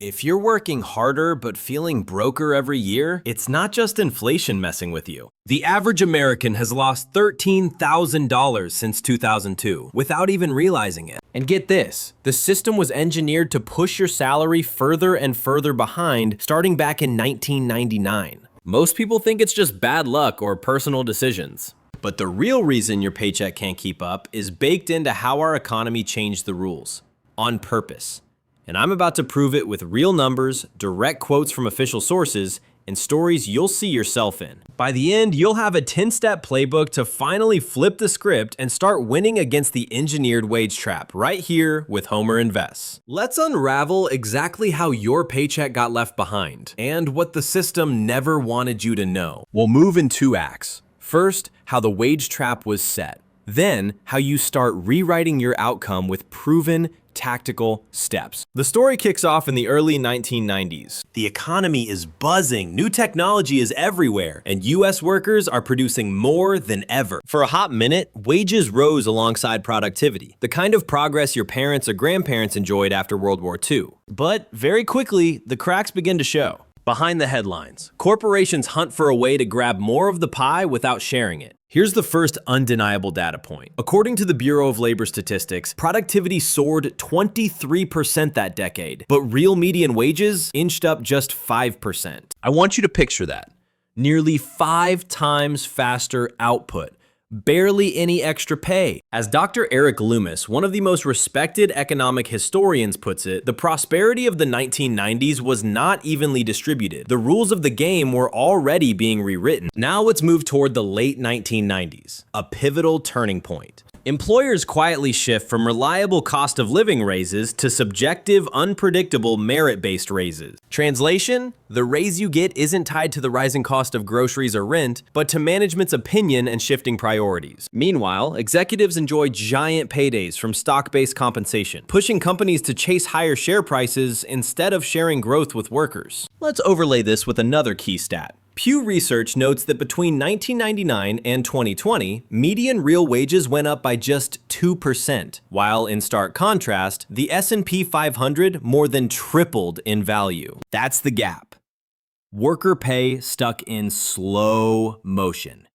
If you're working harder but feeling broker every year, it's not just inflation messing with you. The average American has lost $13,000 since 2002 without even realizing it. And get this, the system was engineered to push your salary further and further behind starting back in 1999. Most people think it's just bad luck or personal decisions. But the real reason your paycheck can't keep up is baked into how our economy changed the rules. On purpose. And I'm about to prove it with real numbers, direct quotes from official sources, and stories you'll see yourself in. By the end, you'll have a 10-step playbook to finally flip the script and start winning against the engineered wage trap right here with Homer Invests. Let's unravel exactly how your paycheck got left behind and what the system never wanted you to know. We'll move in 2 acts. First, how the wage trap was set. Then, how you start rewriting your outcome with proven, tactical steps. The story kicks off in the early 1990s. The economy is buzzing, new technology is everywhere, and US workers are producing more than ever. For a hot minute, wages rose alongside productivity, the kind of progress your parents or grandparents enjoyed after World War II. But very quickly, the cracks begin to show. Behind the headlines, corporations hunt for a way to grab more of the pie without sharing it. Here's the first undeniable data point. According to the Bureau of Labor Statistics, productivity soared 23% that decade, but real median wages inched up just 5%. I want you to picture that. Nearly 5 times faster output. Barely any extra pay. As Dr. Eric Loomis, one of the most respected economic historians, puts it, the prosperity of the 1990s was not evenly distributed. The rules of the game were already being rewritten. Now let's move toward the late 1990s, a pivotal turning point. Employers quietly shift from reliable cost of living raises to subjective, unpredictable, merit-based raises. Translation: the raise you get isn't tied to the rising cost of groceries or rent, but to management's opinion and shifting priorities. Meanwhile, executives enjoy giant paydays from stock-based compensation, pushing companies to chase higher share prices instead of sharing growth with workers. Let's overlay this with another key stat. Pew Research notes that between 1999 and 2020, median real wages went up by just 2%, while in stark contrast, the S&P 500 more than tripled in value. That's the gap. Worker pay stuck in slow motion.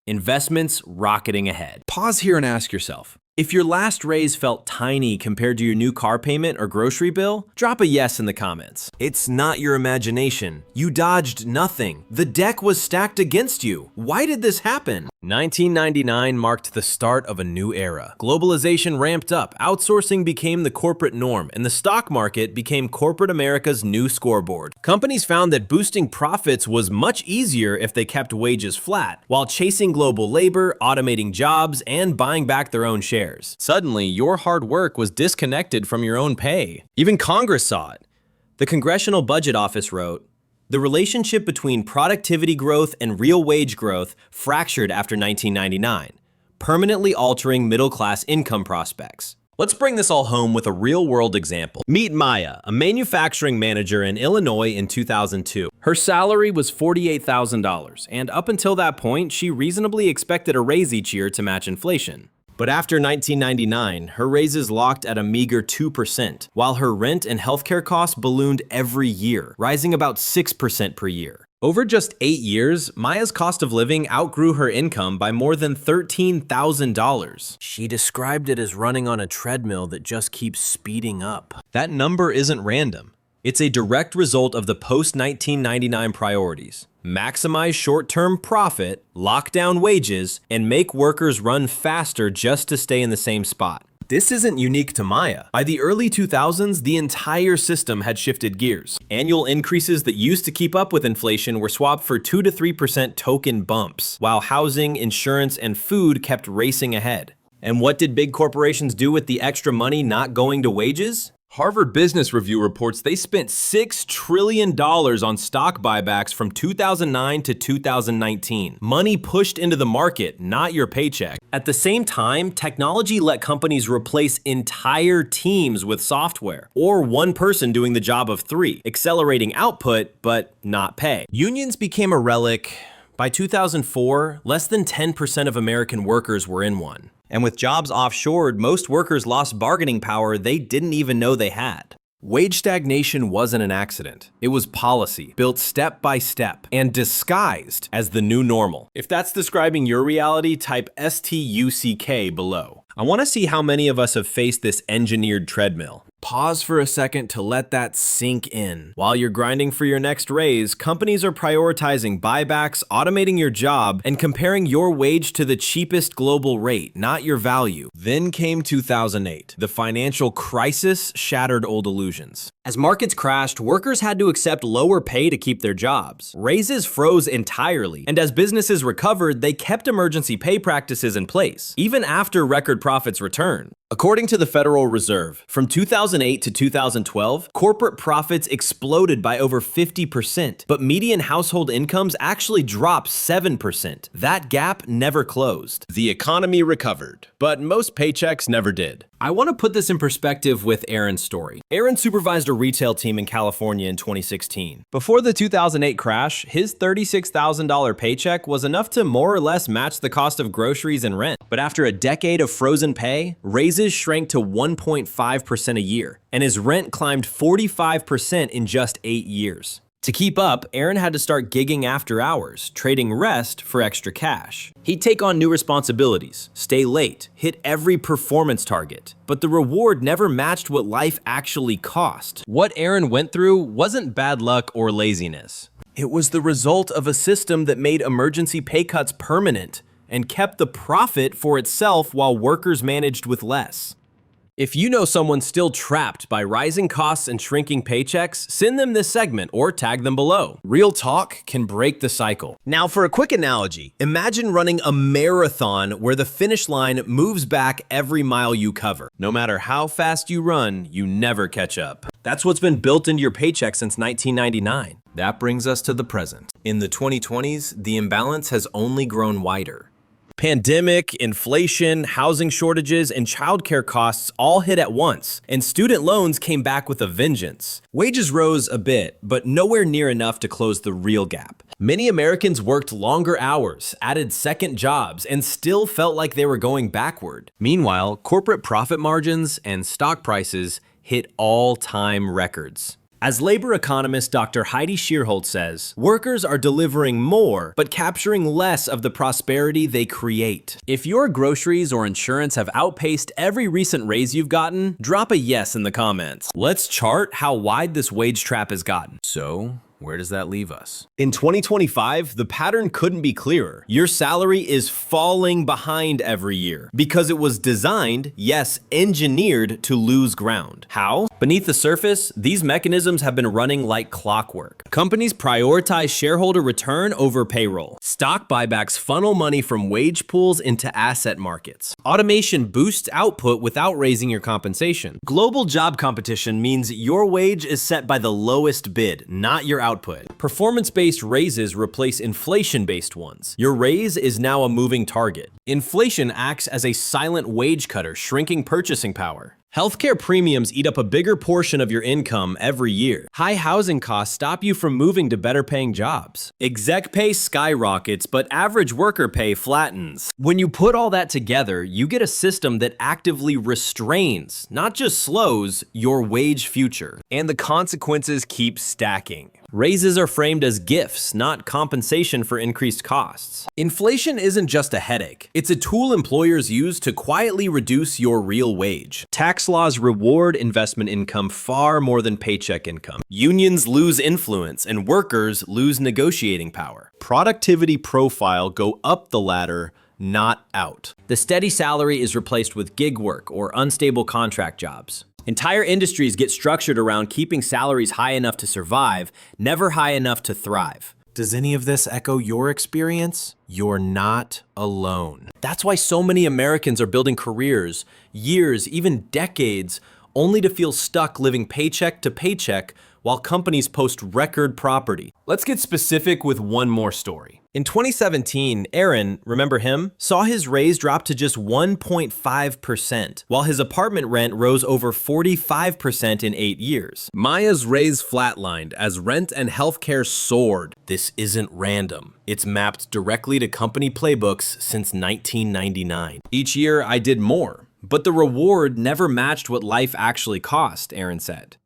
Investments rocketing ahead. Pause here and ask yourself, if your last raise felt tiny compared to your new car payment or grocery bill, drop a yes in the comments. It's not your imagination. You dodged nothing. The deck was stacked against you. Why did this happen? 1999 marked the start of a new era. Globalization ramped up, outsourcing became the corporate norm, and the stock market became corporate America's new scoreboard. Companies found that boosting profits was much easier if they kept wages flat, while chasing global labor, automating jobs, and buying back their own shares. Suddenly, your hard work was disconnected from your own pay. Even Congress saw it. The Congressional Budget Office wrote, "The relationship between productivity growth and real wage growth fractured after 1999, permanently altering middle-class income prospects." Let's bring this all home with a real-world example. Meet Maya, a manufacturing manager in Illinois in 2002. Her salary was $48,000, and up until that point, she reasonably expected a raise each year to match inflation. But after 1999, her raises locked at a meager 2%, while her rent and healthcare costs ballooned every year, rising about 6% per year. Over just 8 years, Maya's cost of living outgrew her income by more than $13,000. She described it as running on a treadmill that just keeps speeding up. That number isn't random. It's a direct result of the post-1999 priorities. Maximize short-term profit, lock down wages, and make workers run faster just to stay in the same spot. This isn't unique to Maya. By the early 2000s, the entire system had shifted gears. Annual increases that used to keep up with inflation were swapped for 2 to 3% token bumps, while housing, insurance, and food kept racing ahead. And what did big corporations do with the extra money not going to wages? Harvard Business Review reports they spent $6 trillion on stock buybacks from 2009 to 2019. Money pushed into the market, not your paycheck. At the same time, technology let companies replace entire teams with software, or one person doing the job of 3, accelerating output, but not pay. Unions became a relic. By 2004, less than 10% of American workers were in one. And with jobs offshored, most workers lost bargaining power they didn't even know they had. Wage stagnation wasn't an accident. It was policy, built step by step, and disguised as the new normal. If that's describing your reality, type STUCK below. I want to see how many of us have faced this engineered treadmill. Pause for a second to let that sink in. While you're grinding for your next raise, companies are prioritizing buybacks, automating your job, and comparing your wage to the cheapest global rate, not your value. Then came 2008. The financial crisis shattered old illusions. As markets crashed, workers had to accept lower pay to keep their jobs. Raises froze entirely, and as businesses recovered, they kept emergency pay practices in place, even after record profits returned. According to the Federal Reserve, from 2008 to 2012, corporate profits exploded by over 50%, but median household incomes actually dropped 7%. That gap never closed. The economy recovered, but most paychecks never did. I want to put this in perspective with Aaron's story. Aaron supervised a retail team in California in 2016. Before the 2008 crash, his $36,000 paycheck was enough to more or less match the cost of groceries and rent. But after a decade of frozen pay, raises shrank to 1.5% a year, and his rent climbed 45% in just 8 years. To keep up, Aaron had to start gigging after hours, trading rest for extra cash. He'd take on new responsibilities, stay late, hit every performance target, but the reward never matched what life actually cost. What Aaron went through wasn't bad luck or laziness. It was the result of a system that made emergency pay cuts permanent and kept the profit for itself while workers managed with less. If you know someone still trapped by rising costs and shrinking paychecks, send them this segment or tag them below. Real talk can break the cycle. Now for a quick analogy, imagine running a marathon where the finish line moves back every mile you cover. No matter how fast you run, you never catch up. That's what's been built into your paycheck since 1999. That brings us to the present. In the 2020s, the imbalance has only grown wider. Pandemic, inflation, housing shortages, and childcare costs all hit at once, and student loans came back with a vengeance. Wages rose a bit, but nowhere near enough to close the real gap. Many Americans worked longer hours, added second jobs, and still felt like they were going backward. Meanwhile, corporate profit margins and stock prices hit all-time records. As labor economist Dr. Heidi Shearholtz says, workers are delivering more, but capturing less of the prosperity they create. If your groceries or insurance have outpaced every recent raise you've gotten, drop a yes in the comments. Let's chart how wide this wage trap has gotten. So, where does that leave us? In 2025, the pattern couldn't be clearer. Your salary is falling behind every year because it was designed, yes, engineered to lose ground. How? Beneath the surface, these mechanisms have been running like clockwork. Companies prioritize shareholder return over payroll. Stock buybacks funnel money from wage pools into asset markets. Automation boosts output without raising your compensation. Global job competition means your wage is set by the lowest bid, not your output. Performance-based raises replace inflation-based ones. Your raise is now a moving target. Inflation acts as a silent wage cutter, shrinking purchasing power. Healthcare premiums eat up a bigger portion of your income every year. High housing costs stop you from moving to better paying jobs. Exec pay skyrockets, but average worker pay flattens. When you put all that together, you get a system that actively restrains, not just slows, your wage future. And the consequences keep stacking. Raises are framed as gifts, not compensation for increased costs. Inflation isn't just a headache. It's a tool employers use to quietly reduce your real wage. Tax laws reward investment income far more than paycheck income. Unions lose influence and workers lose negotiating power. Productivity profile go up the ladder, not out. The steady salary is replaced with gig work or unstable contract jobs. Entire industries get structured around keeping salaries high enough to survive, never high enough to thrive. Does any of this echo your experience? You're not alone. That's why so many Americans are building careers, years, even decades, only to feel stuck living paycheck to paycheck while companies post record property. Let's get specific with one more story. In 2017, Aaron, remember him, saw his raise drop to just 1.5%, while his apartment rent rose over 45% in 8 years. Maya's raise flatlined as rent and healthcare soared. This isn't random. It's mapped directly to company playbooks since 1999. Each year, I did more, but the reward never matched what life actually cost, Aaron said.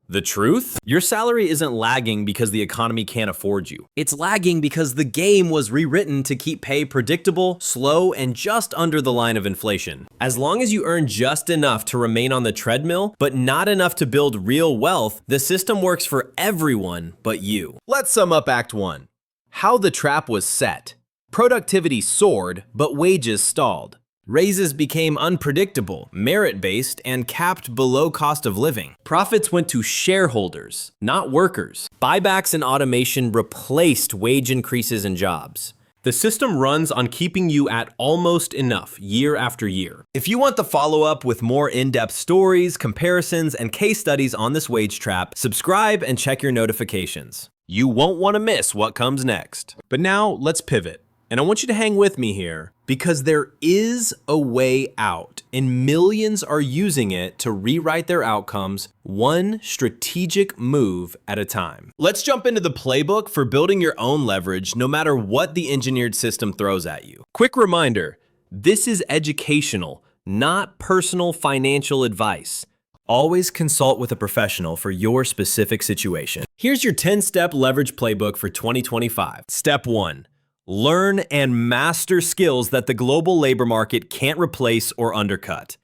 The truth? Your salary isn't lagging because the economy can't afford you. It's lagging because the game was rewritten to keep pay predictable, slow, and just under the line of inflation. As long as you earn just enough to remain on the treadmill, but not enough to build real wealth, the system works for everyone but you. Let's sum up Act 1. How the trap was set. Productivity soared, but wages stalled. Raises became unpredictable, merit-based, and capped below cost of living. Profits went to shareholders, not workers. Buybacks and automation replaced wage increases in jobs. The system runs on keeping you at almost enough year after year. If you want the follow-up with more in-depth stories, comparisons, and case studies on this wage trap, subscribe and check your notifications. You won't want to miss what comes next. But now let's pivot. And I want you to hang with me here because there is a way out and millions are using it to rewrite their outcomes one strategic move at a time. Let's jump into the playbook for building your own leverage no matter what the engineered system throws at you. Quick reminder, this is educational, not personal financial advice. Always consult with a professional for your specific situation. Here's your 10-step leverage playbook for 2025. Step 1. Learn and master skills that the global labor market can't replace or undercut.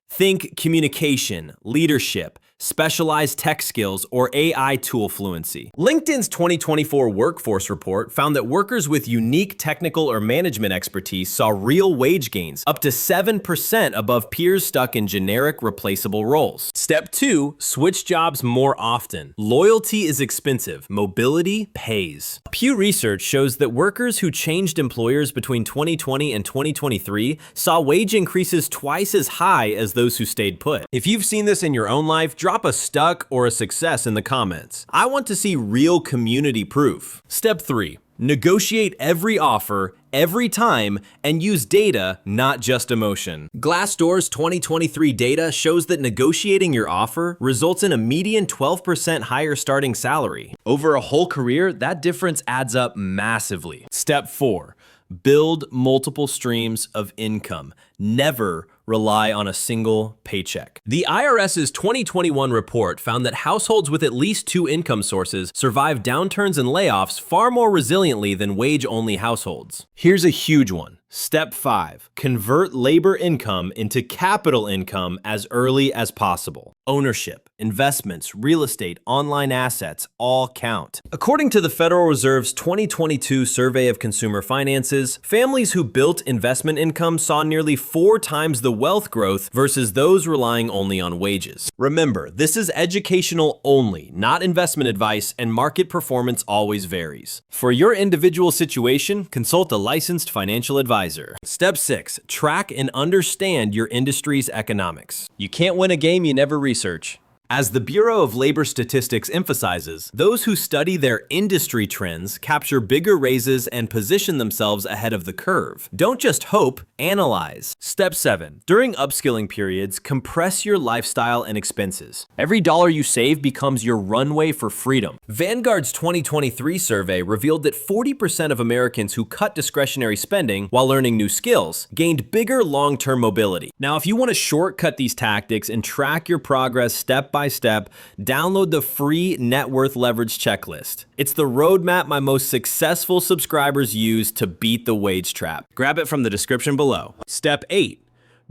Think communication, leadership, specialized tech skills, or AI tool fluency. LinkedIn's 2024 workforce report found that workers with unique technical or management expertise saw real wage gains, up to 7% above peers stuck in generic replaceable roles. Step 2, switch jobs more often. Loyalty is expensive, mobility pays. Pew Research shows that workers who changed employers between 2020 and 2023 saw wage increases twice as high as those who stayed put. If you've seen this in your own life, drop a stuck or a success in the comments. I want to see real community proof. Step 3. Negotiate every offer, every time, and use data, not just emotion. Glassdoor's 2023 data shows that negotiating your offer results in a median 12% higher starting salary. Over a whole career, that difference adds up massively. Step 4. Build multiple streams of income. Never rely on a single paycheck. The IRS's 2021 report found that households with at least 2 income sources survive downturns and layoffs far more resiliently than wage-only households. Here's a huge one. Step 5. Convert labor income into capital income as early as possible. Ownership, investments, real estate, online assets all count. According to the Federal Reserve's 2022 Survey of Consumer Finances, families who built investment income saw nearly 4 times the wealth growth versus those relying only on wages. Remember, this is educational only, not investment advice, and market performance always varies. For your individual situation, consult a licensed financial advisor. Step 6. Track and understand your industry's economics. You can't win a game you never research. As the Bureau of Labor Statistics emphasizes, those who study their industry trends capture bigger raises and position themselves ahead of the curve. Don't just hope, analyze. Step 7. During upskilling periods, compress your lifestyle and expenses. Every dollar you save becomes your runway for freedom. Vanguard's 2023 survey revealed that 40% of Americans who cut discretionary spending while learning new skills gained bigger long-term mobility. Now, if you want to shortcut these tactics and track your progress step by step, download the free net worth leverage checklist. It's the roadmap my most successful subscribers use to beat the wage trap. Grab it from the description below. Step 8.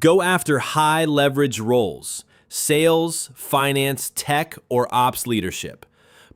Go after high leverage roles. Sales, finance, tech, or ops leadership.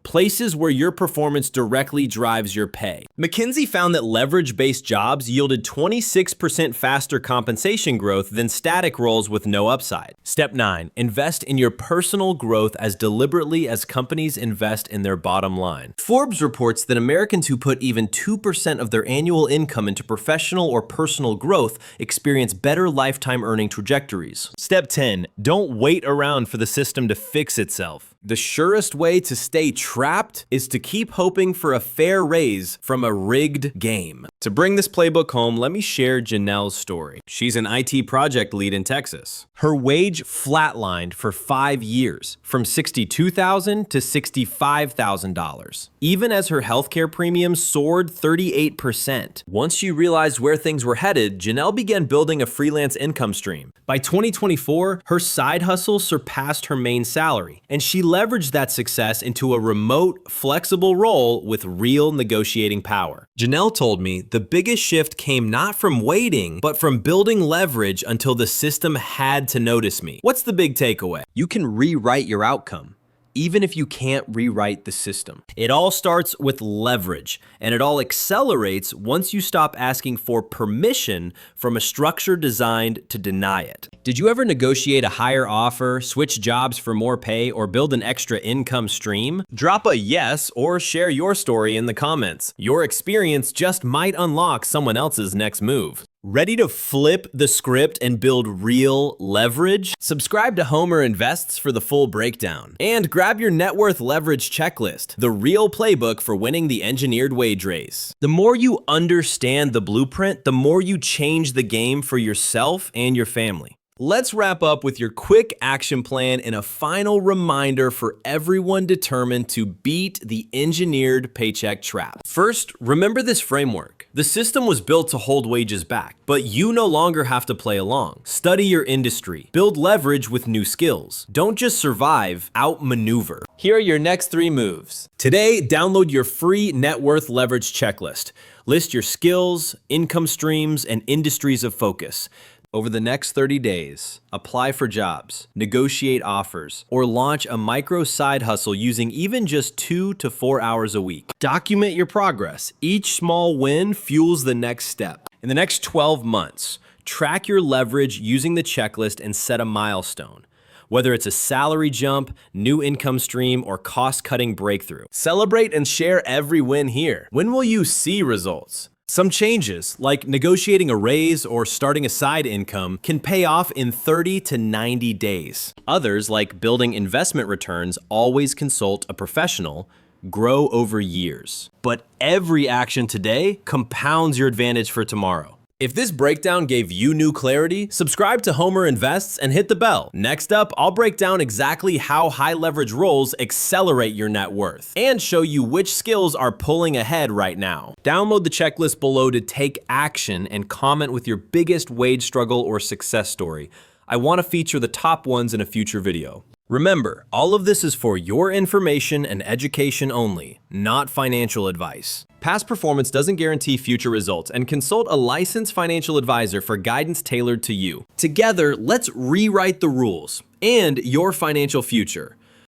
Places where your performance directly drives your pay. McKinsey found that leverage-based jobs yielded 26% faster compensation growth than static roles with no upside. Step 9. Invest in your personal growth as deliberately as companies invest in their bottom line. Forbes reports that Americans who put even 2% of their annual income into professional or personal growth experience better lifetime earning trajectories. Step 10. Don't wait around for the system to fix itself. The surest way to stay trapped is to keep hoping for a fair raise from a rigged game. To bring this playbook home, let me share Janelle's story. She's an IT project lead in Texas. Her wage flatlined for 5 years, from $62,000 to $65,000, even as her healthcare premiums soared 38%. Once she realized where things were headed, Janelle began building a freelance income stream. By 2024, her side hustle surpassed her main salary, and she leveraged that success into a remote, flexible role with real negotiating power. Janelle told me the biggest shift came not from waiting, but from building leverage until the system had to notice me. What's the big takeaway? You can rewrite your outcome, even if you can't rewrite the system. It all starts with leverage, and it all accelerates once you stop asking for permission from a structure designed to deny it. Did you ever negotiate a higher offer, switch jobs for more pay, or build an extra income stream? Drop a yes or share your story in the comments. Your experience just might unlock someone else's next move. Ready to flip the script and build real leverage? Subscribe to Homer Invests for the full breakdown. And grab your net worth leverage checklist, the real playbook for winning the engineered wage race. The more you understand the blueprint, the more you change the game for yourself and your family. Let's wrap up with your quick action plan and a final reminder for everyone determined to beat the engineered paycheck trap. First, remember this framework. The system was built to hold wages back, but you no longer have to play along. Study your industry. Build leverage with new skills. Don't just survive, outmaneuver. Here are your next 3 moves. Today, download your free net worth leverage checklist. List your skills, income streams, and industries of focus. Over the next 30 days, apply for jobs, negotiate offers, or launch a micro side hustle using even just 2 to 4 hours a week. Document your progress. Each small win fuels the next step. In the next 12 months, track your leverage using the checklist and set a milestone. Whether it's a salary jump, new income stream, or cost-cutting breakthrough. Celebrate and share every win here. When will you see results? Some changes, like negotiating a raise or starting a side income, can pay off in 30 to 90 days. Others, like building investment returns, always consult a professional, grow over years. But every action today compounds your advantage for tomorrow. If this breakdown gave you new clarity, subscribe to Homer Invests and hit the bell. Next up, I'll break down exactly how high leverage roles accelerate your net worth and show you which skills are pulling ahead right now. Download the checklist below to take action and comment with your biggest wage struggle or success story. I want to feature the top ones in a future video. Remember, all of this is for your information and education only, not financial advice. Past performance doesn't guarantee future results, and consult a licensed financial advisor for guidance tailored to you. Together, let's rewrite the rules and your financial future.